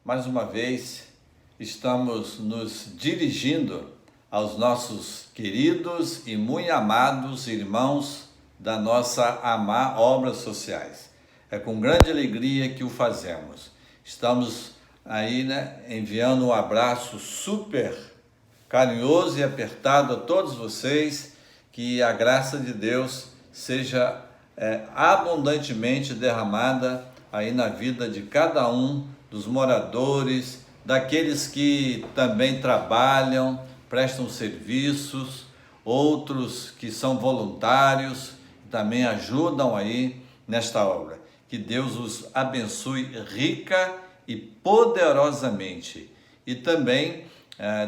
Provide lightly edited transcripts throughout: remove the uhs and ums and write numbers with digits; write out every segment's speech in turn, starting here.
mais uma vez, estamos nos dirigindo aos nossos queridos e muito amados irmãos da nossa AMA Obras Sociais. É com grande alegria que o fazemos. Estamos aí, enviando um abraço super carinhoso e apertado a todos vocês, que a graça de Deus seja abundantemente derramada aí na vida de cada um dos moradores, daqueles que também trabalham, prestam serviços, outros que são voluntários, também ajudam aí nesta obra. Que Deus os abençoe rica e poderosamente. E também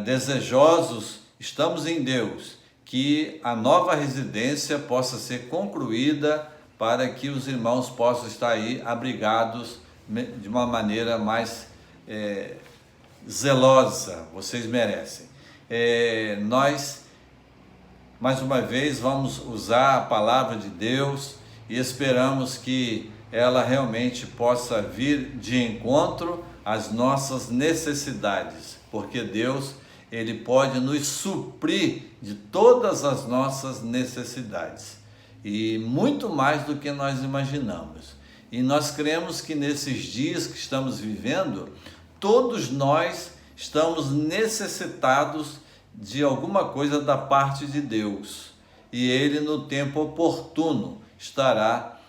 desejosos estamos em Deus que a nova residência possa ser concluída para que os irmãos possam estar aí abrigados de uma maneira mais zelosa. Vocês merecem. Nós, mais uma vez, vamos usar a palavra de Deus e esperamos que ela realmente possa vir de encontro às nossas necessidades, porque Deus, Ele pode nos suprir de todas as nossas necessidades e muito mais do que nós imaginamos. E nós cremos que nesses dias que estamos vivendo, todos nós estamos necessitados de alguma coisa da parte de Deus. E Ele, no tempo oportuno, estará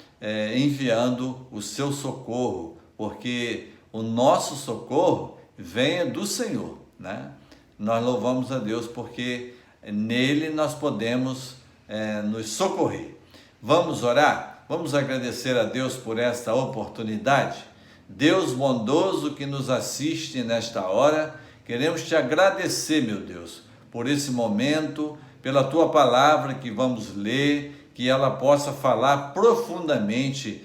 enviando o seu socorro, porque o nosso socorro vem do Senhor, né? Nós louvamos a Deus porque nele nós podemos nos socorrer. Vamos orar? Vamos agradecer a Deus por esta oportunidade? Deus bondoso que nos assiste nesta hora, queremos te agradecer, meu Deus, por esse momento, pela tua palavra que vamos ler, que ela possa falar profundamente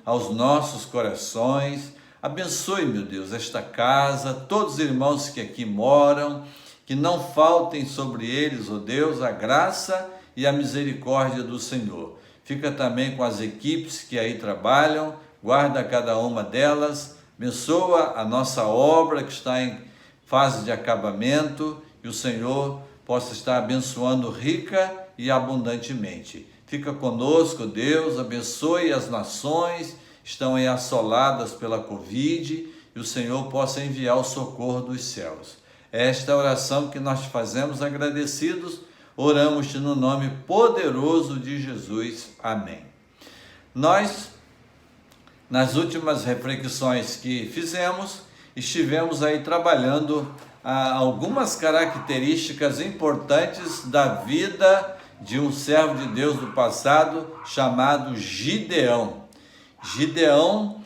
aos nossos corações. Abençoe, meu Deus, esta casa, todos os irmãos que aqui moram, que não faltem sobre eles, ó Deus, a graça e a misericórdia do Senhor. Fica também com as equipes que aí trabalham, guarda cada uma delas, abençoa a nossa obra que está em fase de acabamento, e o Senhor possa estar abençoando rica e abundantemente. Fica conosco, Deus, abençoe as nações, estão aí assoladas pela Covid, e o Senhor possa enviar o socorro dos céus. Esta oração que nós fazemos agradecidos, oramos-te no nome poderoso de Jesus. Amém. Nós, nas últimas reflexões que fizemos, estivemos aí trabalhando algumas características importantes da vida de um servo de Deus do passado chamado Gideão. Gideão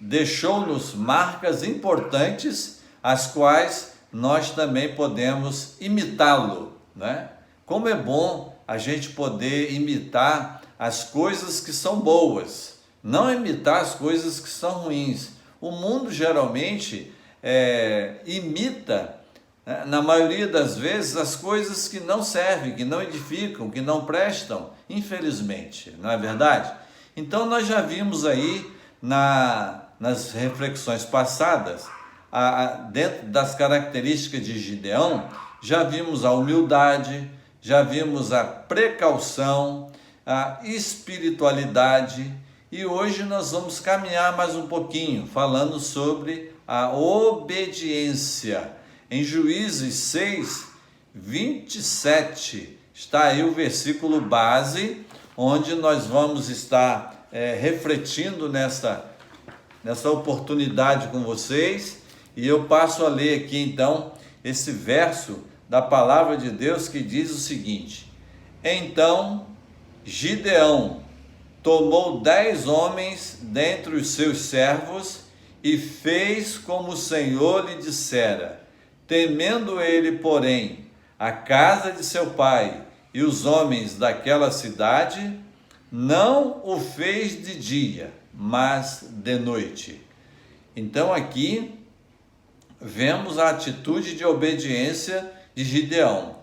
deixou-nos marcas importantes, as quais nós também podemos imitá-lo, né? Como é bom a gente poder imitar as coisas que são boas, não imitar as coisas que são ruins. O mundo geralmente imita, na maioria das vezes, as coisas que não servem, que não edificam, que não prestam, infelizmente, não é verdade? Então nós já vimos aí nas reflexões passadas, dentro das características de Gideão, já vimos a humildade, já vimos a precaução, a espiritualidade, e hoje nós vamos caminhar mais um pouquinho, falando sobre a obediência. Em Juízes 6, 27, está aí o versículo base, onde nós vamos estar refletindo nessa oportunidade com vocês. E eu passo a ler aqui então esse verso da palavra de Deus que diz o seguinte: Então Gideão tomou 10 homens dentre os seus servos e fez como o Senhor lhe dissera. Temendo ele, porém, a casa de seu pai e os homens daquela cidade, não o fez de dia, mas de noite. Então aqui vemos a atitude de obediência de Gideão.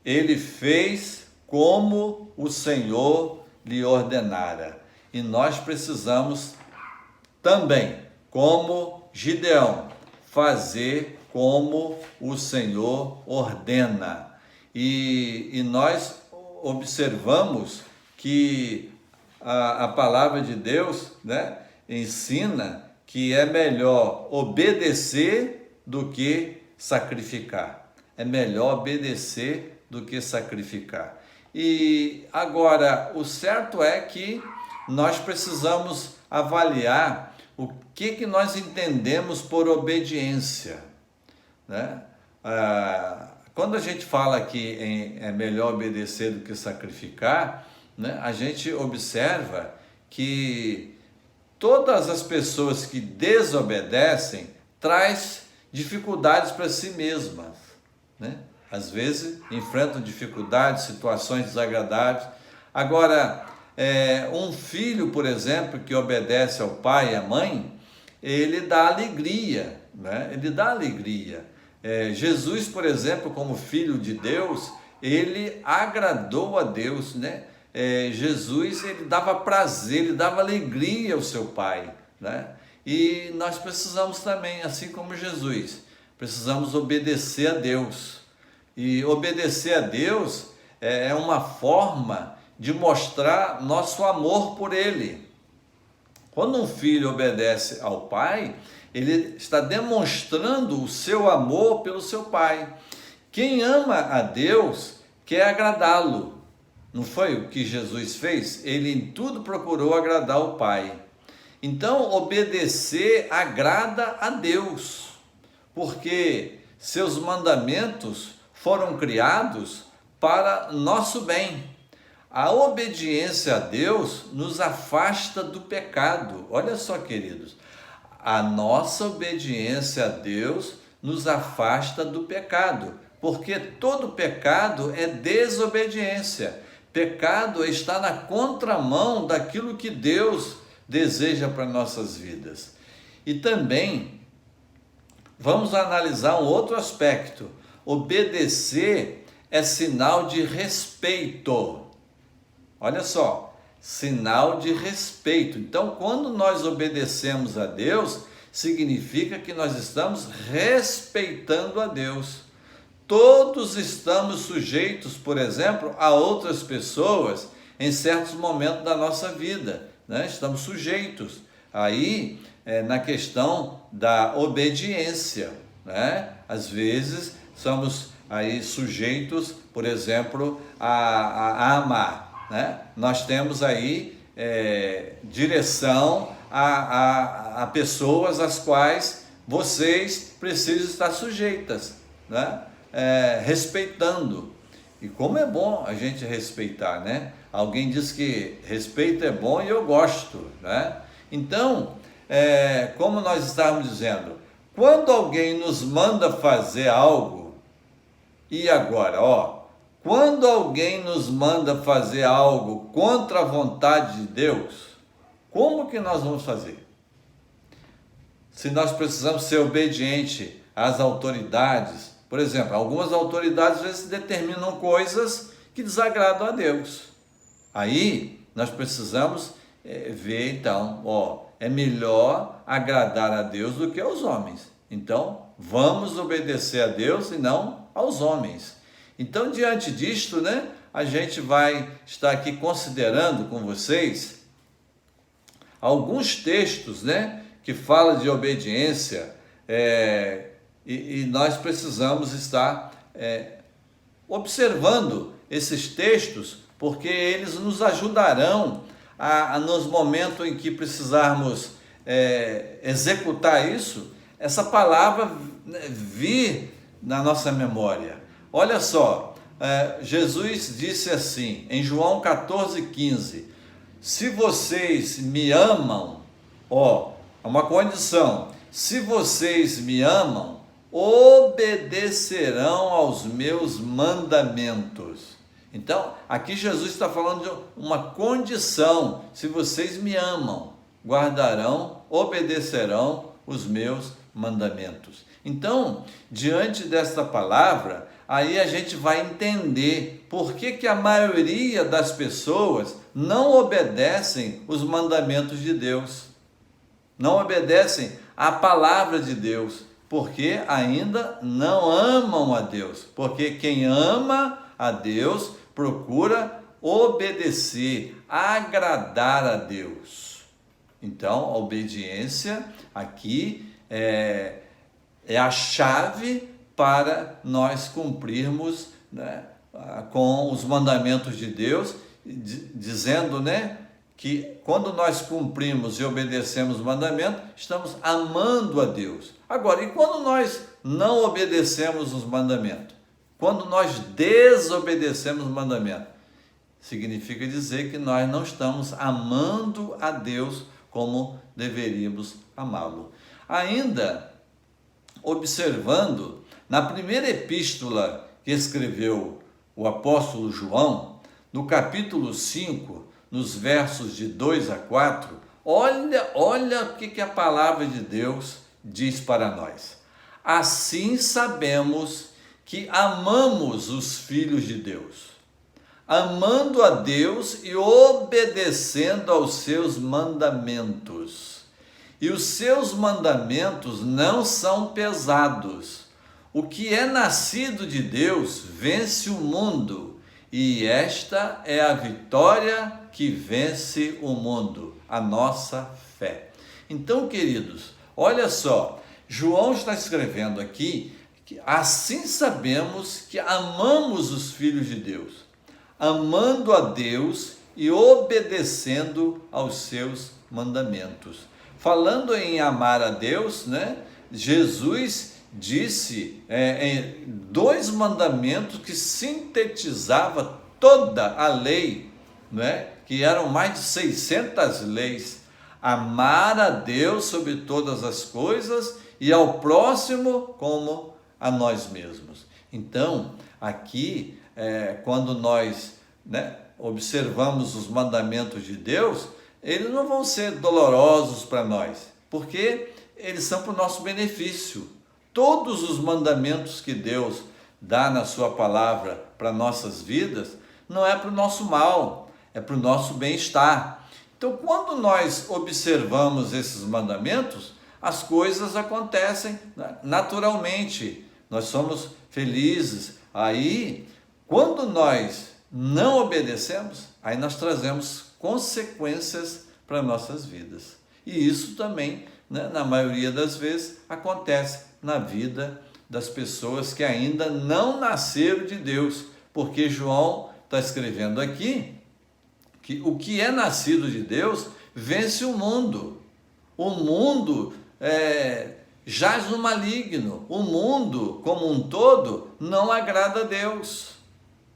Ele fez como o Senhor lhe ordenara. E nós precisamos também como Gideão, fazer como o Senhor ordena. E nós observamos que a palavra de Deus, né, ensina que é melhor obedecer do que sacrificar. É melhor obedecer do que sacrificar. E agora, o certo é que nós precisamos avaliar o que nós entendemos por obediência, né? Quando a gente fala que é melhor obedecer do que sacrificar, né, a gente observa que todas as pessoas que desobedecem traz dificuldades para si mesmas, né? Às vezes enfrentam dificuldades, situações desagradáveis. Agora, um filho, por exemplo, que obedece ao pai e à mãe, ele dá alegria, né? Ele dá alegria. Jesus, por exemplo, como filho de Deus, ele agradou a Deus, né? Jesus, ele dava prazer, ele dava alegria ao seu pai, né? E nós precisamos também, assim como Jesus, precisamos obedecer a Deus. E obedecer a Deus é uma forma de mostrar nosso amor por Ele. Quando um filho obedece ao pai, ele está demonstrando o seu amor pelo seu pai. Quem ama a Deus quer agradá-lo. Não foi o que Jesus fez? Ele em tudo procurou agradar o Pai. Então, obedecer agrada a Deus, porque seus mandamentos foram criados para nosso bem. A obediência a Deus nos afasta do pecado. Olha só, queridos, a nossa obediência a Deus nos afasta do pecado, porque todo pecado é desobediência. Pecado está na contramão daquilo que Deus deseja para nossas vidas. E também vamos analisar um outro aspecto. Obedecer é sinal de respeito. Olha só, sinal de respeito. Então, quando nós obedecemos a Deus, significa que nós estamos respeitando a Deus. Todos estamos sujeitos, por exemplo, a outras pessoas em certos momentos da nossa vida, né? Estamos sujeitos aí na questão da obediência, né? Às vezes somos aí sujeitos, por exemplo, a amar, né? Nós temos aí direção a pessoas às quais vocês precisam estar sujeitas, né? Respeitando. E como é bom a gente respeitar, né? Alguém diz que respeito é bom e eu gosto, né? Então, como nós estávamos dizendo, quando alguém nos manda fazer algo, e agora, quando alguém nos manda fazer algo contra a vontade de Deus, como que nós vamos fazer? Se nós precisamos ser obedientes às autoridades, por exemplo, algumas autoridades às vezes determinam coisas que desagradam a Deus. Aí nós precisamos ver, então, é melhor agradar a Deus do que aos homens. Então, vamos obedecer a Deus e não aos homens. Então, diante disto, né, a gente vai estar aqui considerando com vocês alguns textos, né, que falam de obediência, e nós precisamos estar observando esses textos, porque eles nos ajudarão nos momentos em que precisarmos executar isso, essa palavra vir na nossa memória. Olha só, Jesus disse assim, em João 14,15, se vocês me amam, é uma condição, se vocês me amam, obedecerão aos meus mandamentos. Então, aqui Jesus está falando de uma condição, se vocês me amam, guardarão, obedecerão os meus mandamentos. Então, diante desta palavra, aí a gente vai entender por que a maioria das pessoas não obedecem os mandamentos de Deus. não obedecem à palavra de Deus, porque ainda não amam a Deus. Porque quem ama a Deus procura obedecer, agradar a Deus. Então, a obediência aqui é a chave para nós cumprirmos, né, com os mandamentos de Deus, dizendo, né, que quando nós cumprimos e obedecemos o mandamento, estamos amando a Deus. Agora, e quando nós não obedecemos os mandamentos? Quando nós desobedecemos o mandamento? Significa dizer que nós não estamos amando a Deus como deveríamos amá-lo. Ainda observando, na primeira epístola que escreveu o apóstolo João, no capítulo 5, nos versos de 2 a 4, olha o que a palavra de Deus diz para nós. Assim sabemos que amamos os filhos de Deus, amando a Deus e obedecendo aos seus mandamentos. E os seus mandamentos não são pesados. O que é nascido de Deus vence o mundo, e esta é a vitória que vence o mundo, a nossa fé. Então, queridos, olha só, João está escrevendo aqui que assim sabemos que amamos os filhos de Deus, amando a Deus e obedecendo aos seus mandamentos. Falando em amar a Deus, né, Jesus disse em 2 mandamentos que sintetizava toda a lei, né, que eram mais de 600 leis. Amar a Deus sobre todas as coisas e ao próximo como a nós mesmos. Então, aqui, quando nós, né, observamos os mandamentos de Deus, eles não vão ser dolorosos para nós, porque eles são para o nosso benefício. Todos os mandamentos que Deus dá na sua palavra para nossas vidas, não é para o nosso mal, é para o nosso bem-estar. Então, quando nós observamos esses mandamentos, as coisas acontecem naturalmente, nós somos felizes. Aí, quando nós não obedecemos, aí nós trazemos consequências para nossas vidas. E isso também, né, na maioria das vezes, acontece na vida das pessoas que ainda não nasceram de Deus, porque João está escrevendo aqui que o que é nascido de Deus vence o mundo. O mundo jaz no maligno. O mundo, como um todo, não agrada a Deus.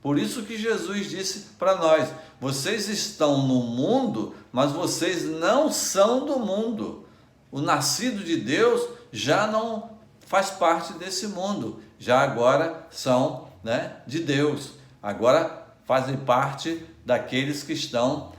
Por isso que Jesus disse para nós: vocês estão no mundo, mas vocês não são do mundo. O nascido de Deus já não faz parte desse mundo, já agora são, né, de Deus, agora fazem parte daqueles que estão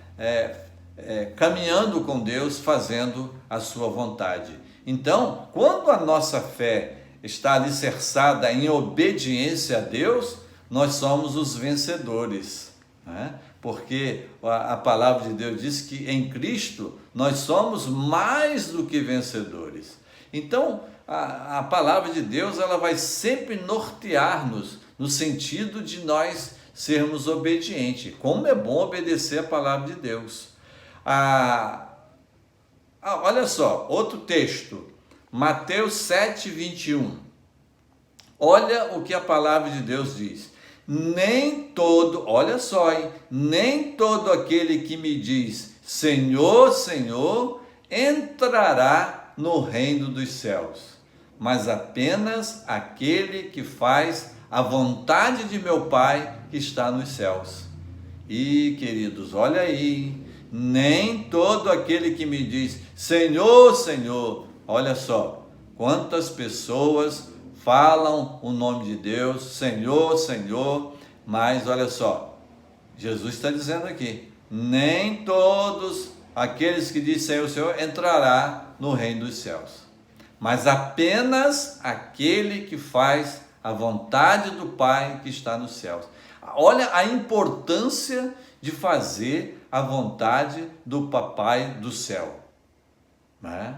caminhando com Deus, fazendo a sua vontade. Então, quando a nossa fé está alicerçada em obediência a Deus, nós somos os vencedores, né? Porque a palavra de Deus diz que em Cristo nós somos mais do que vencedores. Então, a palavra de Deus, ela vai sempre nortear-nos no sentido de nós sermos obedientes. Como é bom obedecer a palavra de Deus. Olha só, outro texto, Mateus 7, 21. Olha o que a palavra de Deus diz. Olha só, hein? Nem todo aquele que me diz Senhor, Senhor, entrará no reino dos céus, mas apenas aquele que faz a vontade de meu Pai que está nos céus. E, queridos, olha aí, nem todo aquele que me diz Senhor, Senhor, olha só, quantas pessoas falam o nome de Deus, Senhor, Senhor, mas olha só, Jesus está dizendo aqui, nem todos aqueles que dizem Senhor, Senhor, entrará no reino dos céus, mas apenas aquele que faz a vontade do Pai que está nos céus. Olha a importância de fazer a vontade do Papai do céu, né?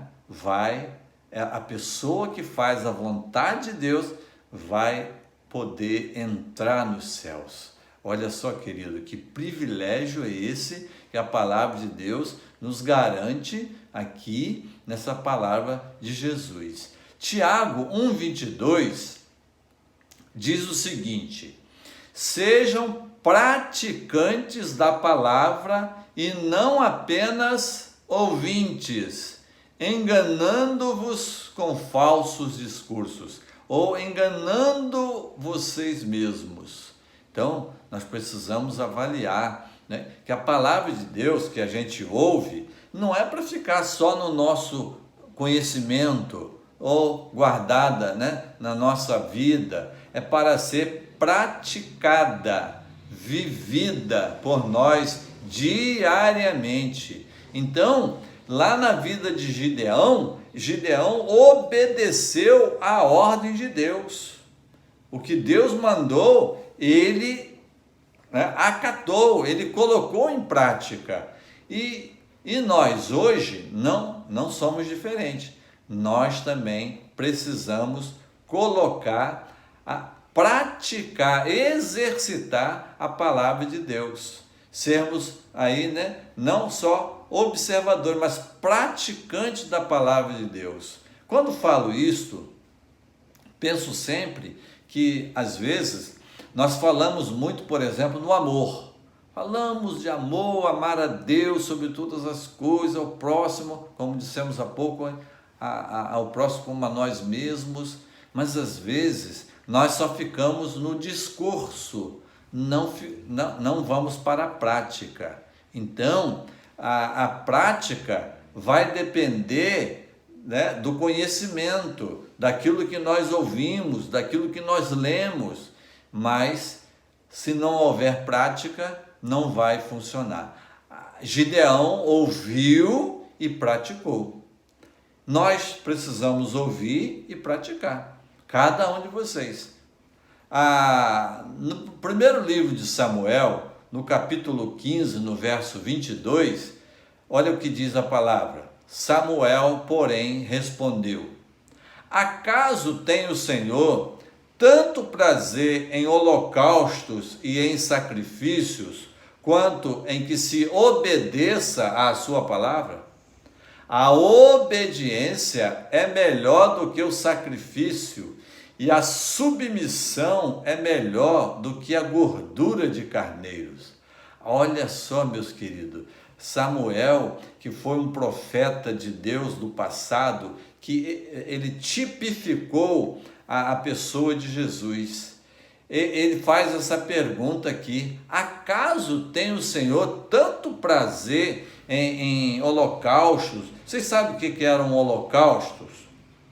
a pessoa que faz a vontade de Deus vai poder entrar nos céus. Olha só, querido, que privilégio é esse que a palavra de Deus nos garante aqui nessa palavra de Jesus. Tiago 1,22 diz o seguinte: sejam praticantes da palavra e não apenas ouvintes, enganando-vos com falsos discursos, ou enganando vocês mesmos. Então, nós precisamos avaliar, né, que a palavra de Deus que a gente ouve não é para ficar só no nosso conhecimento ou guardada, né, na nossa vida, é para ser praticada, vivida por nós diariamente. Então, lá na vida de Gideão obedeceu à ordem de Deus. O que Deus mandou, ele, né, acatou, ele colocou em prática. E nós hoje não somos diferentes. Nós também precisamos colocar, praticar, exercitar a palavra de Deus. Sermos aí, né, não só observadores, mas praticantes da palavra de Deus. Quando falo isto, penso sempre que, às vezes, nós falamos muito, por exemplo, no amor. Falamos de amor, amar a Deus sobre todas as coisas, ao próximo, como dissemos há pouco, ao próximo como a nós mesmos, mas às vezes nós só ficamos no discurso, não vamos para a prática. Então, a prática vai depender, né, do conhecimento, daquilo que nós ouvimos, daquilo que nós lemos, mas se não houver prática, não vai funcionar. Gideão ouviu e praticou. Nós precisamos ouvir e praticar, cada um de vocês. No primeiro livro de Samuel, no capítulo 15, no verso 22, olha o que diz a palavra. Samuel, porém, respondeu: acaso tem o Senhor tanto prazer em holocaustos e em sacrifícios, quanto em que se obedeça à sua palavra? A obediência é melhor do que o sacrifício, e a submissão é melhor do que a gordura de carneiros. Olha só, meus queridos, Samuel, que foi um profeta de Deus do passado, que ele tipificou a pessoa de Jesus. Ele faz essa pergunta aqui: acaso tem o Senhor tanto prazer em holocaustos? Vocês sabem o que eram holocaustos?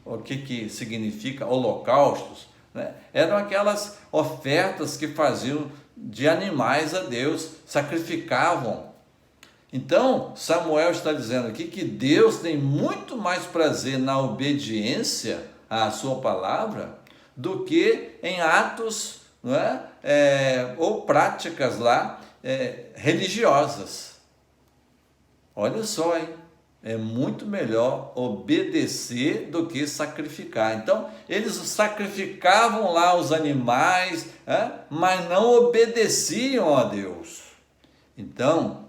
O que significa holocaustos? Né? Eram aquelas ofertas que faziam de animais a Deus, sacrificavam. Então, Samuel está dizendo aqui que Deus tem muito mais prazer na obediência à sua palavra do que em atos, não é? Ou práticas lá religiosas. Olha só, hein? É muito melhor obedecer do que sacrificar. Então, eles sacrificavam lá os animais, mas não obedeciam a Deus. Então,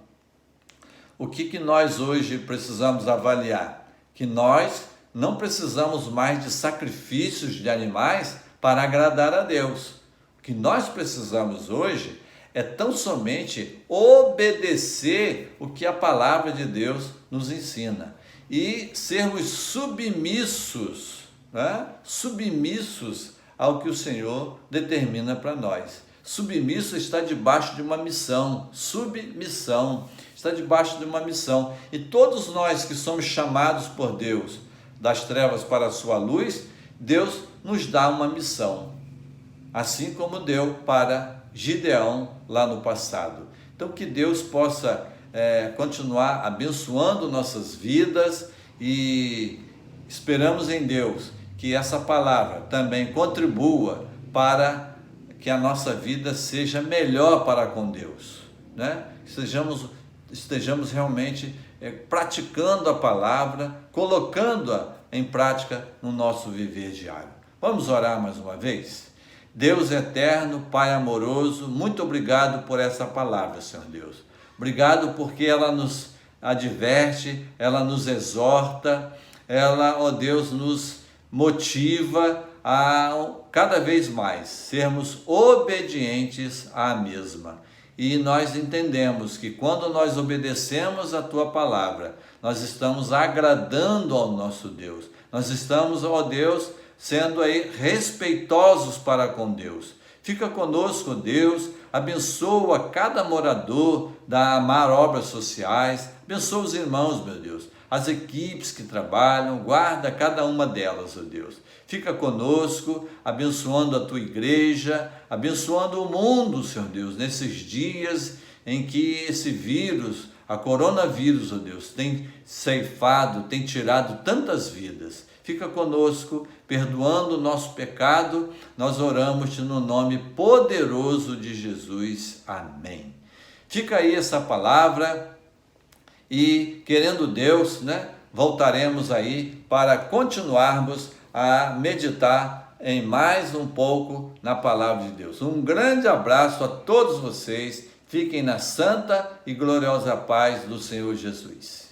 o que nós hoje precisamos avaliar? Que nós não precisamos mais de sacrifícios de animais para agradar a Deus. O que nós precisamos hoje é tão somente obedecer o que a palavra de Deus nos ensina e sermos submissos, né? Submissos ao que o Senhor determina para nós. Submisso está debaixo de uma missão, submissão, está debaixo de uma missão. E todos nós que somos chamados por Deus das trevas para a sua luz, Deus nos dá uma missão, assim como deu para Gideão lá no passado. Então, que Deus possa continuar abençoando nossas vidas, e esperamos em Deus que essa palavra também contribua para que a nossa vida seja melhor para com Deus, né? Estejamos realmente praticando a palavra, colocando-a em prática no nosso viver diário. Vamos orar mais uma vez? Deus eterno, Pai amoroso, muito obrigado por essa palavra, Senhor Deus. Obrigado porque ela nos adverte, ela nos exorta, ela, ó Deus, nos motiva a cada vez mais sermos obedientes à mesma. E nós entendemos que quando nós obedecemos a Tua palavra, nós estamos agradando ao nosso Deus. Nós estamos, ó Deus, sendo aí respeitosos para com Deus. Fica conosco, Deus, abençoa cada morador da Amar Obras Sociais, abençoa os irmãos, meu Deus, as equipes que trabalham, guarda cada uma delas, ó Deus. Fica conosco, abençoando a Tua igreja, abençoando o mundo, Senhor Deus, nesses dias em que esse vírus, a coronavírus, ó Deus, tem ceifado, tem tirado tantas vidas. Fica conosco, perdoando o nosso pecado, nós oramos no nome poderoso de Jesus. Amém. Fica aí essa palavra e, querendo Deus, voltaremos aí para continuarmos a meditar em mais um pouco na palavra de Deus. Um grande abraço a todos vocês, fiquem na santa e gloriosa paz do Senhor Jesus.